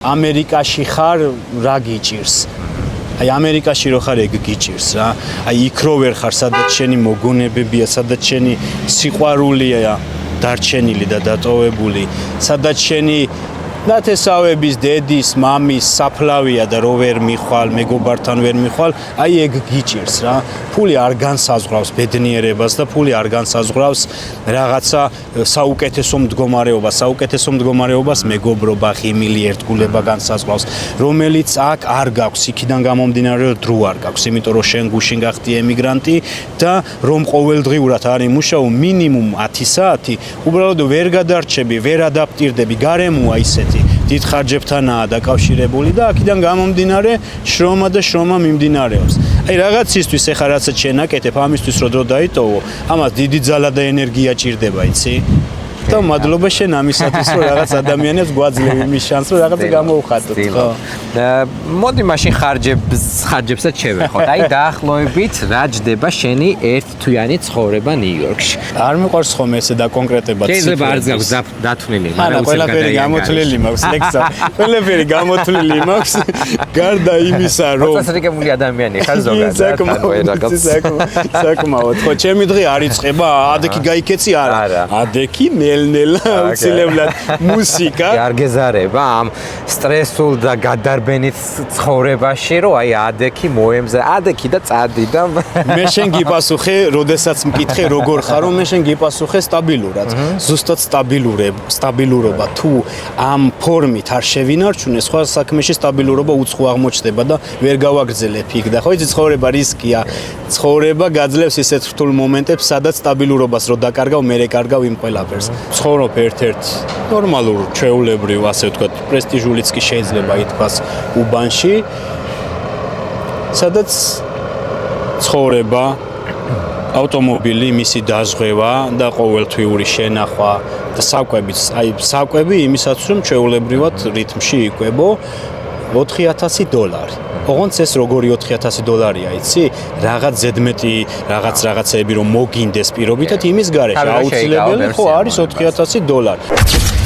ამერიკაში ხარ რა გიჭირს? აი ამერიკაში რო ხარ ეგ გიჭირს რა. აი იქ რო ვერ ხარ, სადაც შენი მოგონებებია, სადაც შენი სიყვარულია დარჩენილი და დატოვებული, სადაც შენი ნათესავების, დედის, მამის საფლავია და რო ვერ მიხვალ, მეგობართან ვერ მიხვალ, აი ეგ გიჭირს რა. ფული არ განსაზღვრავს ბედნიერებას და ფული არ განსაზღვრავს რაღაცა საუკეთესო მდგომარეობას მეგობრობა, ხიმილი, ერთგულება განსაზღვრავს, რომელიც აქ არ გაქვს, იქიდან გამომდინარე რომ დრო არ გაქვს, იმიტომ რომ შენ გუშინ გახდი ემიგრანტი და რომ ყოველდღიურად არ იმუშაო მინიმუმ 10 საათი, უბრალოდ ვერ გადარჩები, ვერ ადაპტირდები, გარემოა ისეთი დიდ ხარჯებთანაა დაკავშირებული და აქედან გამომდინარე შრომა მიმდინარეობს. აი რაღაცისთვის ეხა რასაც შენაკეთებ, ამისთვის რო დრო დაიტოვო, ამას დიდი ძალა და ენერგია ჭირდება, იცი? და მადლობა შენ ამისათვის, რომ რაღაც ადამიანებს გვაძლევ იმის შანსს, რომ რაღაცა გამოუხატოთ, ხო? მოდი მაშინ ხარჯებსაც შევეხოთ. აი დაახლოებით რა ჯდება შენი ერთთვიანი ცხოვრება ნიუ-იორკში? არ მიყვარს ხომ ესე და კონკრეტებად შეიძლება არ გაქვს დათვლილი, მაგრამ ყველაფერი გამოთვლილი მაქვს, ლექსა. ყველაფერი გამოთვლილი მაქვს. გარდა იმისა, რომ წასრიგებული ადამიანი ხარ ზოგადად. საკმაოდ. ხო, ჩემი დღე არ იწყება, ადექი გაიქეცი არა. ადექი ნელ-ნელა აუცილებლად მუსიკა. არ გეზარება ამ სტრესულ და გადარბენით ცხოვრებაში, რომ აი ადექი მოემზა, ადექი და წადი და მე შენ გიპასუხე, როდესაც მკითხე როგორ ხარო, მე შენ გიპასუხე სტაბილურად. ზუსტად სტაბილურობა თუ ამ ფორმით არ შევინარჩუნე, სხვა საქმეში სტაბილურობა უცხო აღმოჩნდება და ვერ გავაგრძელებ იქ და ხო იცი ცხოვრება რისკია. ცხოვრება გაძლევს ისეთ რთულ მომენტებს, სადაც სტაბილურობას რო დაკარგავ, მე რეკარგავ იმ ყველაფერს. ცხოვრობ ერთ-ერთ ნორმალურ, ჩვეულებრივ, ასე ვთქვათ, პრესტიჟულიც კი შეიძლება ითქვას უბანში, სადაც ცხოვრება, ავტომობილი, მისი დაზღვევა და ყოველთვიური შენახვა და საკვებიც, აი საკვები იმისაც რომ ჩვეულებრივად რიტმში იკვებო $4,000. ოღონდ ეს როგორი $4,000-ია, იცი? რაღაც ზედმეტი რაღაცეები რომ მოგინდეს პირობითად იმის გარეშე აუცილებელი ხო არის $4,000.